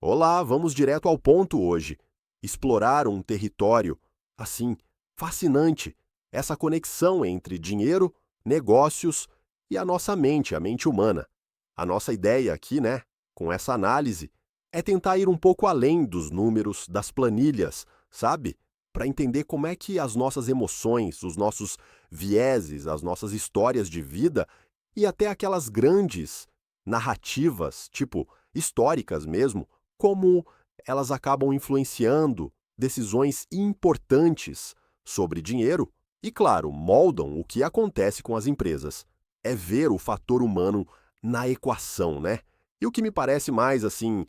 Olá, vamos direto ao ponto hoje. Explorar um território, assim, fascinante. Essa conexão entre dinheiro, negócios e a nossa mente, a mente humana. A nossa ideia aqui, né, com essa análise, é tentar ir um pouco além dos números, das planilhas, sabe? Para entender como é que as nossas emoções, os nossos vieses, as nossas histórias de vida e até aquelas grandes narrativas, tipo históricas mesmo, como elas acabam influenciando decisões importantes sobre dinheiro e, claro, moldam o que acontece com as empresas. É ver o fator humano na equação, né? E o que me parece mais, assim,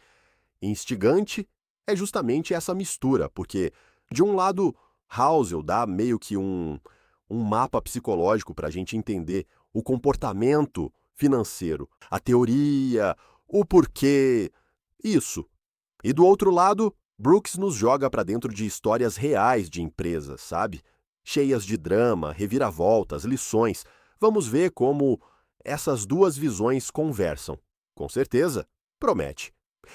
instigante é justamente essa mistura, porque, de um lado, Housel dá meio que um mapa psicológico para a gente entender o comportamento financeiro, a teoria, o porquê, isso. E do outro lado, Brooks nos joga para dentro de histórias reais de empresas, sabe? Cheias de drama, reviravoltas, lições. Vamos ver como essas duas visões conversam. Com certeza, promete.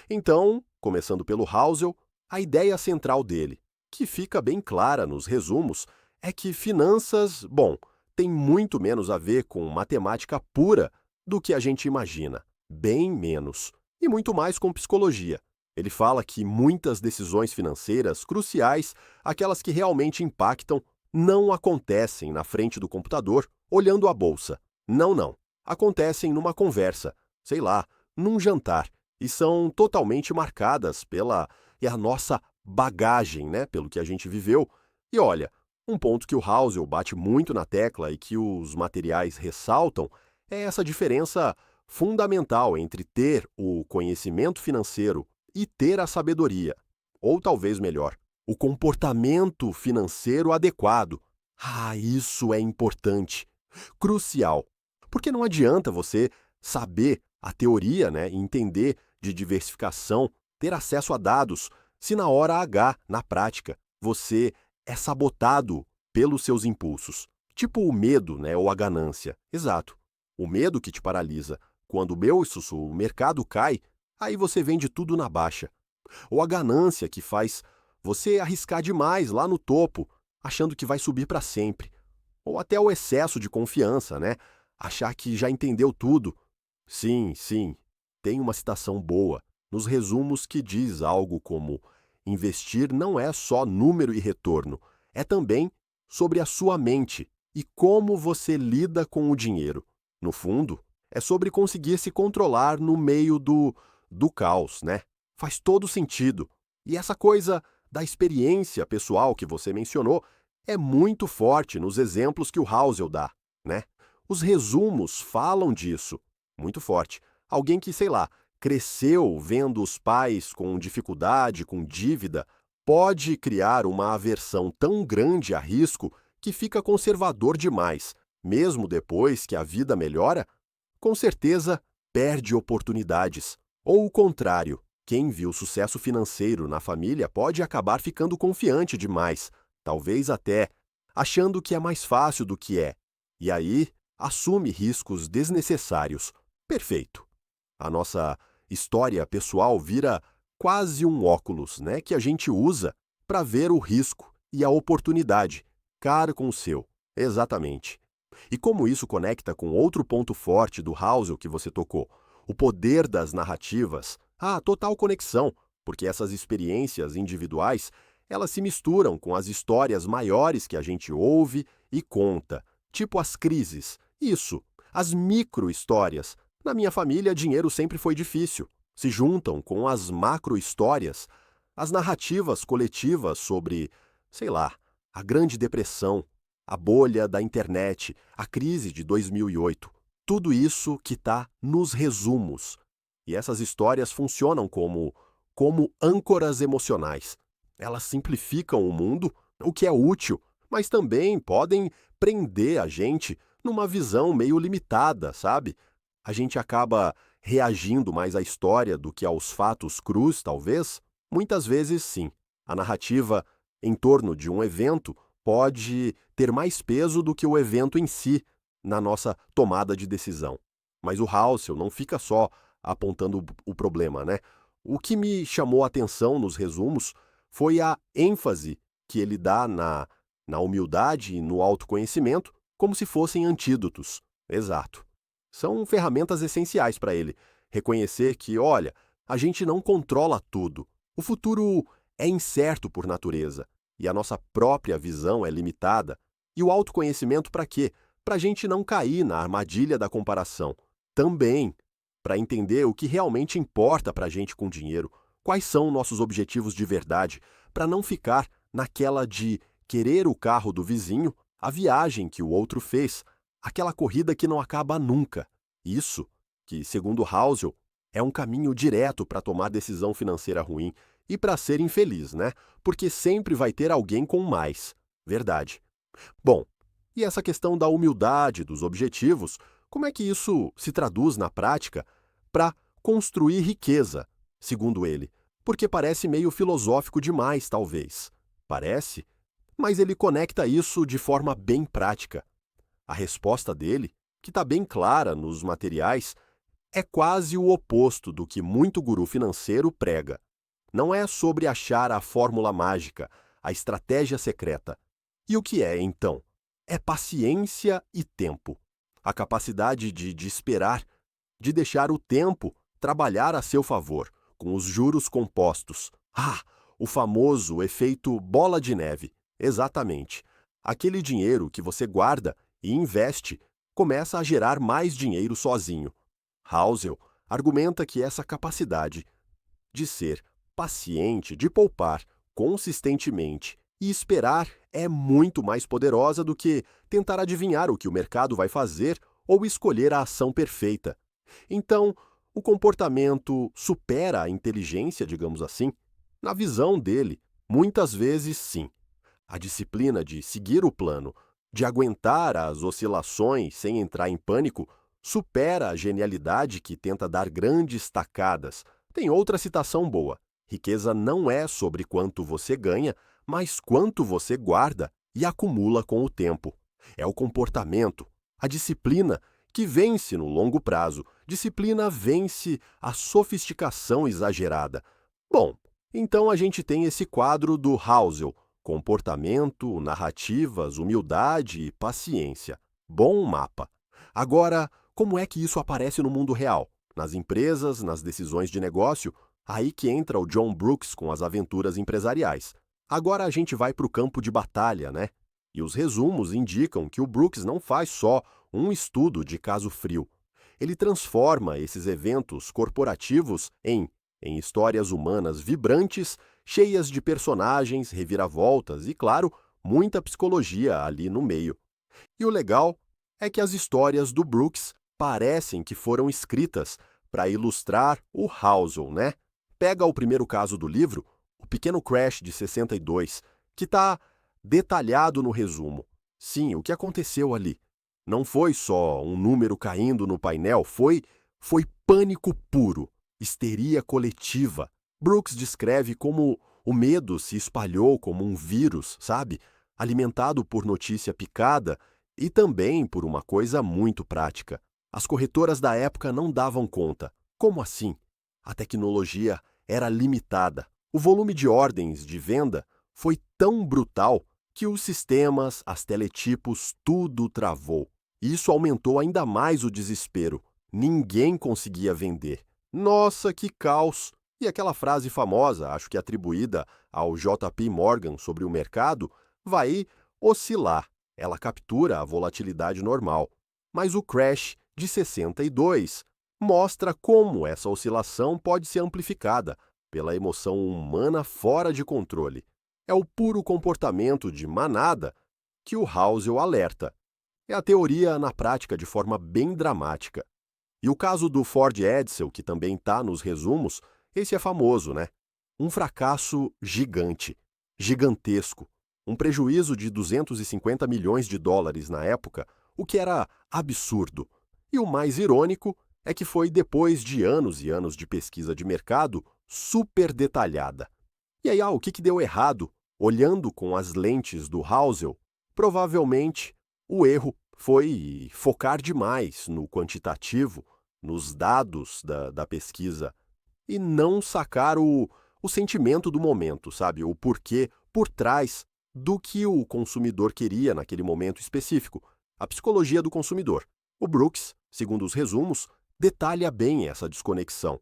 Então, começando pelo Housel, a ideia central dele, que fica bem clara nos resumos, é que finanças, bom, tem muito menos a ver com matemática pura do que a gente imagina. Bem menos. E muito mais com psicologia. Ele fala que muitas decisões financeiras cruciais, aquelas que realmente impactam, não acontecem na frente do computador olhando a bolsa. Não, não. Acontecem numa conversa, sei lá, num jantar, e são totalmente marcadas pela a nossa bagagem, né, pelo que a gente viveu. E olha, um ponto que o Housel bate muito na tecla e que os materiais ressaltam é essa diferença fundamental entre ter o conhecimento financeiro e ter a sabedoria, ou talvez melhor, o comportamento financeiro adequado. Ah, isso é importante, crucial, porque não adianta você saber a teoria, né, e entender de diversificação, ter acesso a dados, se na hora H, na prática, você é sabotado pelos seus impulsos. Tipo o medo, né, ou a ganância. Exato. O medo que te paralisa. Quando o mercado cai, aí você vende tudo na baixa. Ou a ganância que faz você arriscar demais lá no topo, achando que vai subir para sempre. Ou até o excesso de confiança, né? Achar que já entendeu tudo. Sim, sim, tem uma citação boa nos resumos que diz algo como: investir não é só número e retorno, é também sobre a sua mente e como você lida com o dinheiro. No fundo, é sobre conseguir se controlar no meio do caos, né? Faz todo sentido. E essa coisa da experiência pessoal que você mencionou é muito forte nos exemplos que o Housel dá, né? Os resumos falam disso. Muito forte. Alguém que, sei lá, cresceu vendo os pais com dificuldade, com dívida, pode criar uma aversão tão grande a risco que fica conservador demais, mesmo depois que a vida melhora, com certeza perde oportunidades. Ou o contrário, quem viu sucesso financeiro na família pode acabar ficando confiante demais, talvez até achando que é mais fácil do que é, e aí assume riscos desnecessários. Perfeito. A nossa história pessoal vira quase um óculos, né, que a gente usa para ver o risco e a oportunidade, cara com o seu. Exatamente. E como isso conecta com outro ponto forte do Housel que você tocou, o poder das narrativas, a total conexão, porque essas experiências individuais, elas se misturam com as histórias maiores que a gente ouve e conta, tipo as crises. Isso, as micro-histórias. Na minha família, dinheiro sempre foi difícil. Se juntam com as macro-histórias, as narrativas coletivas sobre, sei lá, a Grande Depressão, a bolha da internet, a crise de 2008. Tudo isso que está nos resumos. E essas histórias funcionam como âncoras emocionais. Elas simplificam o mundo, o que é útil, mas também podem prender a gente numa visão meio limitada, sabe? A gente acaba reagindo mais à história do que aos fatos crus, talvez? Muitas vezes, sim. A narrativa em torno de um evento pode ter mais peso do que o evento em si na nossa tomada de decisão. Mas o Housel não fica só apontando o problema, né? O que me chamou a atenção nos resumos foi a ênfase que ele dá na humildade e no autoconhecimento, como se fossem antídotos. Exato. São ferramentas essenciais para ele. Reconhecer que, olha, a gente não controla tudo. O futuro é incerto por natureza e a nossa própria visão é limitada. E o autoconhecimento para quê? Para a gente não cair na armadilha da comparação. Também para entender o que realmente importa para a gente com dinheiro, quais são nossos objetivos de verdade, para não ficar naquela de querer o carro do vizinho, a viagem que o outro fez, aquela corrida que não acaba nunca. Isso, que, segundo Housel, é um caminho direto para tomar decisão financeira ruim e para ser infeliz, né? Porque sempre vai ter alguém com mais. Verdade. Bom, e essa questão da humildade, dos objetivos, como é que isso se traduz na prática para construir riqueza, segundo ele? Porque parece meio filosófico demais, talvez. Parece, mas ele conecta isso de forma bem prática. A resposta dele, que está bem clara nos materiais, é quase o oposto do que muito guru financeiro prega. Não é sobre achar a fórmula mágica, a estratégia secreta. E o que é, então? É paciência e tempo. A capacidade de esperar, de deixar o tempo trabalhar a seu favor, com os juros compostos. O famoso efeito bola de neve. Exatamente. Aquele dinheiro que você guarda e investe começa a gerar mais dinheiro sozinho. Housel argumenta que essa capacidade de ser paciente, de poupar consistentemente e esperar é muito mais poderosa do que tentar adivinhar o que o mercado vai fazer ou escolher a ação perfeita. Então, o comportamento supera a inteligência, digamos assim? Na visão dele, muitas vezes sim. A disciplina de seguir o plano, de aguentar as oscilações sem entrar em pânico, supera a genialidade que tenta dar grandes tacadas. Tem outra citação boa. Riqueza não é sobre quanto você ganha, mas quanto você guarda e acumula com o tempo. É o comportamento, a disciplina, que vence no longo prazo. Disciplina vence a sofisticação exagerada. Bom, então a gente tem esse quadro do Housel: comportamento, narrativas, humildade e paciência. Bom mapa. Agora, como é que isso aparece no mundo real? Nas empresas, nas decisões de negócio? Aí que entra o John Brooks com as aventuras empresariais. Agora a gente vai para o campo de batalha, né? E os resumos indicam que o Brooks não faz só um estudo de caso frio. Ele transforma esses eventos corporativos em histórias humanas vibrantes, cheias de personagens, reviravoltas e, claro, muita psicologia ali no meio. E o legal é que as histórias do Brooks parecem que foram escritas para ilustrar o Housel, né? Pega o primeiro caso do livro, o pequeno crash de 62, que está detalhado no resumo. Sim, o que aconteceu ali? Não foi só um número caindo no painel, foi pânico puro, histeria coletiva. Brooks descreve como o medo se espalhou como um vírus, sabe? Alimentado por notícia picada e também por uma coisa muito prática. As corretoras da época não davam conta. Como assim? A tecnologia era limitada. O volume de ordens de venda foi tão brutal que os sistemas, as teletipos, tudo travou. Isso aumentou ainda mais o desespero. Ninguém conseguia vender. Nossa, que caos! E aquela frase famosa, acho que atribuída ao JP Morgan sobre o mercado, vai oscilar. Ela captura a volatilidade normal. Mas o crash de 62 mostra como essa oscilação pode ser amplificada pela emoção humana fora de controle. É o puro comportamento de manada que o Housel alerta. É a teoria na prática de forma bem dramática. E o caso do Ford Edsel, que também está nos resumos, esse é famoso, né? Um fracasso gigante, gigantesco. Um prejuízo de 250 milhões de dólares na época, o que era absurdo. E o mais irônico é que foi depois de anos e anos de pesquisa de mercado super detalhada. E aí, o que deu errado? Olhando com as lentes do Housel, provavelmente o erro foi focar demais no quantitativo, nos dados da pesquisa. e não sacar o sentimento do momento, sabe? O porquê por trás do que o consumidor queria naquele momento específico, a psicologia do consumidor. O Brooks, segundo os resumos, detalha bem essa desconexão.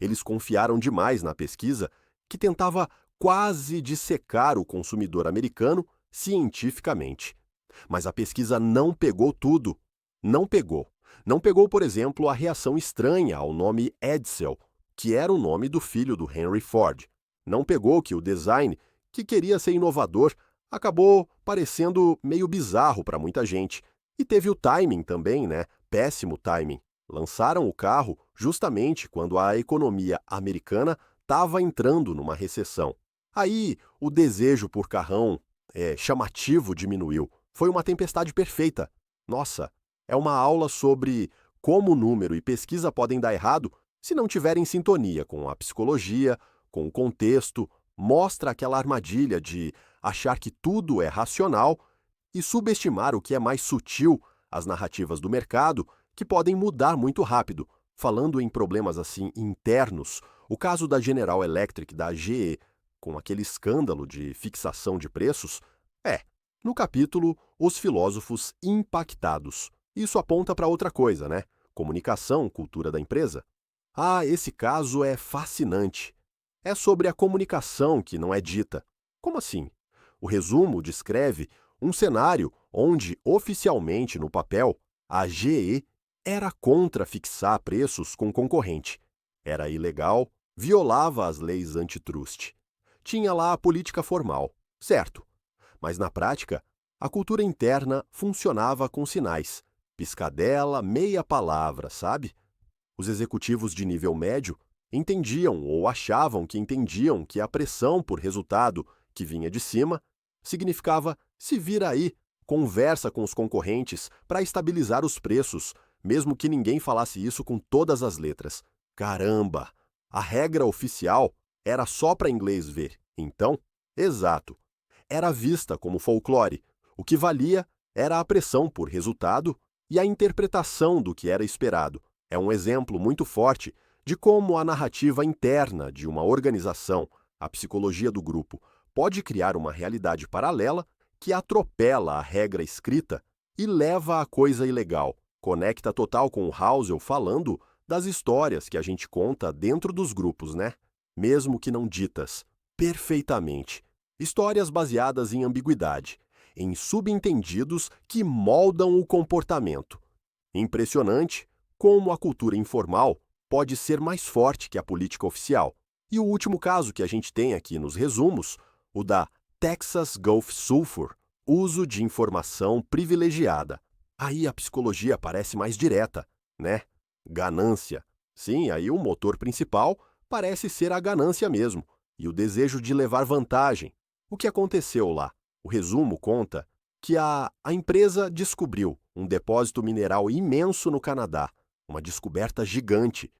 Eles confiaram demais na pesquisa, que tentava quase dissecar o consumidor americano cientificamente. Mas a pesquisa não pegou tudo. Não pegou. Não pegou, por exemplo, a reação estranha ao nome Edsel, que era o nome do filho do Henry Ford. Não pegou que o design, que queria ser inovador, acabou parecendo meio bizarro para muita gente. E teve o timing também, né? Péssimo timing. Lançaram o carro justamente quando a economia americana estava entrando numa recessão. Aí o desejo por carrão chamativo diminuiu. Foi uma tempestade perfeita. Nossa, é uma aula sobre como número e pesquisa podem dar errado se não tiverem sintonia com a psicologia, com o contexto, mostra aquela armadilha de achar que tudo é racional e subestimar o que é mais sutil, as narrativas do mercado, que podem mudar muito rápido. Falando em problemas assim internos, o caso da General Electric da GE, com aquele escândalo de fixação de preços, no capítulo Os Filósofos Impactados. Isso aponta para outra coisa, né? Comunicação, cultura da empresa. Ah, esse caso é fascinante. É sobre a comunicação que não é dita. Como assim? O resumo descreve um cenário onde, oficialmente no papel, a GE era contra fixar preços com concorrente. Era ilegal, violava as leis antitrust. Tinha lá a política formal, certo. Mas na prática, a cultura interna funcionava com sinais. Piscadela, meia palavra, sabe? Os executivos de nível médio entendiam ou achavam que entendiam que a pressão por resultado que vinha de cima significava se vira aí, conversa com os concorrentes para estabilizar os preços, mesmo que ninguém falasse isso com todas as letras. Caramba! A regra oficial era só para inglês ver. Então, exato, era vista como folclore. O que valia era a pressão por resultado e a interpretação do que era esperado. É um exemplo muito forte de como a narrativa interna de uma organização, a psicologia do grupo, pode criar uma realidade paralela que atropela a regra escrita e leva a coisa ilegal. Conecta total com o Housel falando das histórias que a gente conta dentro dos grupos, né? Mesmo que não ditas. Perfeitamente. Histórias baseadas em ambiguidade, em subentendidos que moldam o comportamento. Impressionante como a cultura informal pode ser mais forte que a política oficial. E o último caso que a gente tem aqui nos resumos, o da Texas Gulf Sulphur, uso de informação privilegiada. Aí a psicologia parece mais direta, né? Ganância. Sim, aí o motor principal parece ser a ganância mesmo, e o desejo de levar vantagem. O que aconteceu lá? O resumo conta que a empresa descobriu um depósito mineral imenso no Canadá, uma descoberta gigante.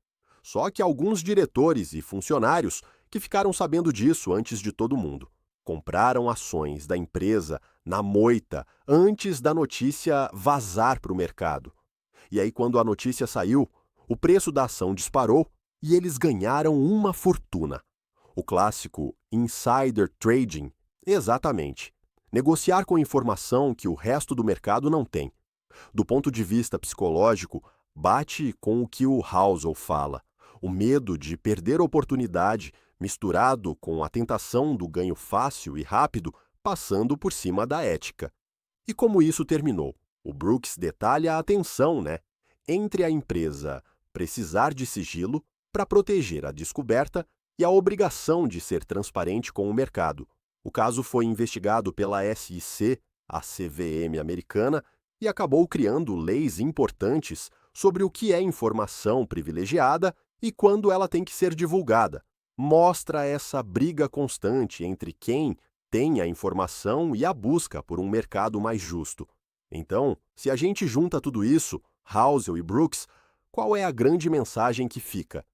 Só que alguns diretores e funcionários que ficaram sabendo disso antes de todo mundo. Compraram ações da empresa na moita antes da notícia vazar para o mercado. E aí, quando a notícia saiu, o preço da ação disparou e eles ganharam uma fortuna. O clássico insider trading. Exatamente. Negociar com informação que o resto do mercado não tem. Do ponto de vista psicológico, bate com o que o Housel fala. O medo de perder oportunidade misturado com a tentação do ganho fácil e rápido, passando por cima da ética. E como isso terminou? O Brooks detalha a tensão, né? Entre a empresa precisar de sigilo para proteger a descoberta e a obrigação de ser transparente com o mercado. O caso foi investigado pela SEC, a CVM americana, e acabou criando leis importantes sobre o que é informação privilegiada e quando ela tem que ser divulgada. Mostra essa briga constante entre quem tem a informação e a busca por um mercado mais justo. Então, se a gente junta tudo isso, Housel e Brooks, qual é a grande mensagem que fica?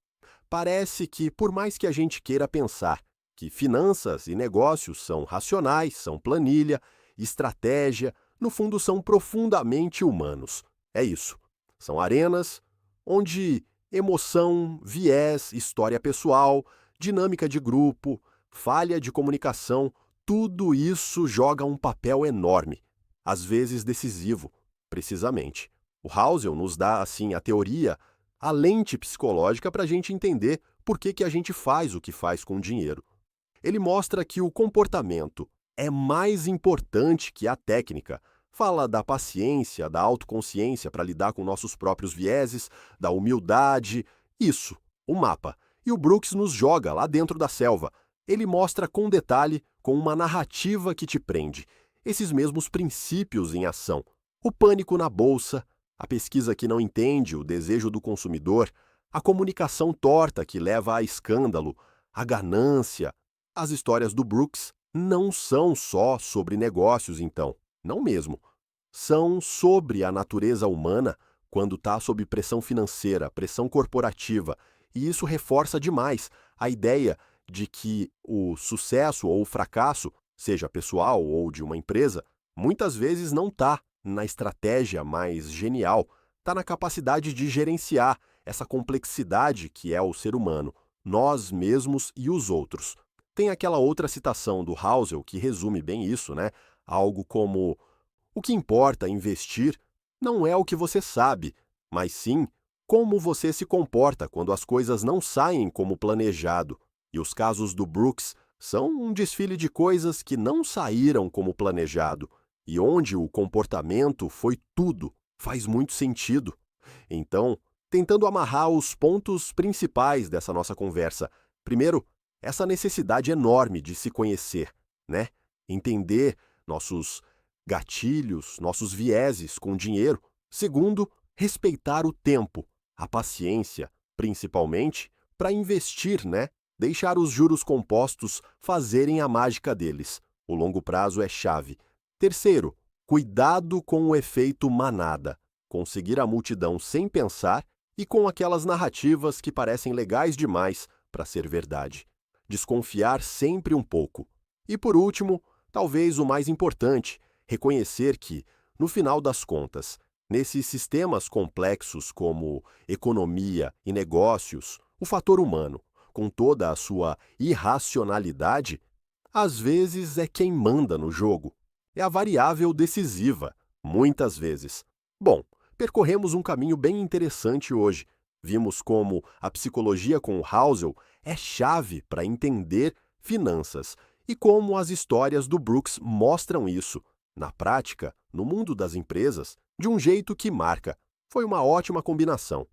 Parece que, por mais que a gente queira pensar que finanças e negócios são racionais, são planilha, estratégia, no fundo são profundamente humanos. É isso. São arenas onde Emoção, viés, história pessoal, dinâmica de grupo, falha de comunicação, tudo isso joga um papel enorme, às vezes decisivo, precisamente. O Housel nos dá, assim, a teoria, a lente psicológica para a gente entender por que a gente faz o que faz com o dinheiro. Ele mostra que o comportamento é mais importante que a técnica. Fala da paciência, da autoconsciência para lidar com nossos próprios vieses, da humildade. Isso, o mapa. E o Brooks nos joga lá dentro da selva. Ele mostra com detalhe, com uma narrativa que te prende, esses mesmos princípios em ação. O pânico na bolsa, a pesquisa que não entende o desejo do consumidor, a comunicação torta que leva a escândalo, a ganância. As histórias do Brooks não são só sobre negócios, então. Não mesmo. São sobre a natureza humana quando está sob pressão financeira, pressão corporativa. E isso reforça demais a ideia de que o sucesso ou o fracasso, seja pessoal ou de uma empresa, muitas vezes não está na estratégia mais genial, está na capacidade de gerenciar essa complexidade que é o ser humano, nós mesmos e os outros. Tem aquela outra citação do Housel que resume bem isso, né? Algo como: o que importa investir não é o que você sabe, mas sim como você se comporta quando as coisas não saem como planejado. E os casos do Brooks são um desfile de coisas que não saíram como planejado e onde o comportamento foi tudo. Faz muito sentido. Então, tentando amarrar os pontos principais dessa nossa conversa. Primeiro, essa necessidade enorme de se conhecer, né? Entender nossos gatilhos, nossos vieses com dinheiro. Segundo, respeitar o tempo, a paciência, principalmente, para investir, né? Deixar os juros compostos fazerem a mágica deles. O longo prazo é chave. Terceiro, cuidado com o efeito manada. Conseguir a multidão sem pensar e com aquelas narrativas que parecem legais demais para ser verdade. Desconfiar sempre um pouco. E por último, talvez o mais importante, reconhecer que, no final das contas, nesses sistemas complexos como economia e negócios, o fator humano, com toda a sua irracionalidade, às vezes é quem manda no jogo. É a variável decisiva, muitas vezes. Bom, percorremos um caminho bem interessante hoje. Vimos como a psicologia com o Housel é chave para entender finanças e como as histórias do Brooks mostram isso, na prática, no mundo das empresas, de um jeito que marca. Foi uma ótima combinação.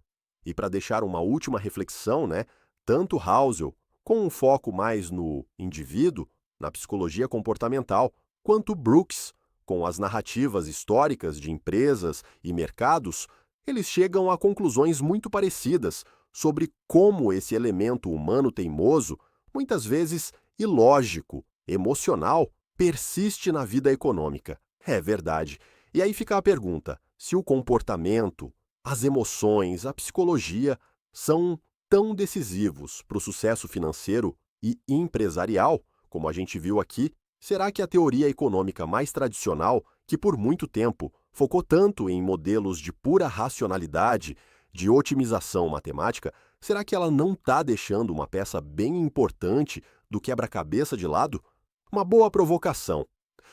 E para deixar uma última reflexão, né, tanto Housel, com um foco mais no indivíduo, na psicologia comportamental, quanto Brooks, com as narrativas históricas de empresas e mercados, eles chegam a conclusões muito parecidas sobre como esse elemento humano teimoso, muitas vezes ilógico, emocional, persiste na vida econômica. É verdade. E aí fica a pergunta: se o comportamento, as emoções, a psicologia são tão decisivos para o sucesso financeiro e empresarial, como a gente viu aqui, será que a teoria econômica mais tradicional, que por muito tempo focou tanto em modelos de pura racionalidade, de otimização matemática, será que ela não está deixando uma peça bem importante do quebra-cabeça de lado? Uma boa provocação.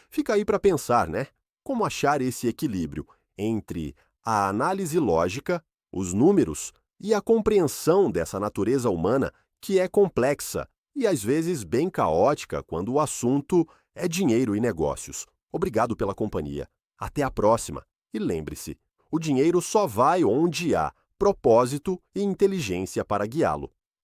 Fica aí para pensar, né? Como achar esse equilíbrio entre a análise lógica, os números e a compreensão dessa natureza humana que é complexa e às vezes bem caótica quando o assunto é dinheiro e negócios. Obrigado pela companhia. Até a próxima. E lembre-se, o dinheiro só vai onde há propósito e inteligência para guiá-lo.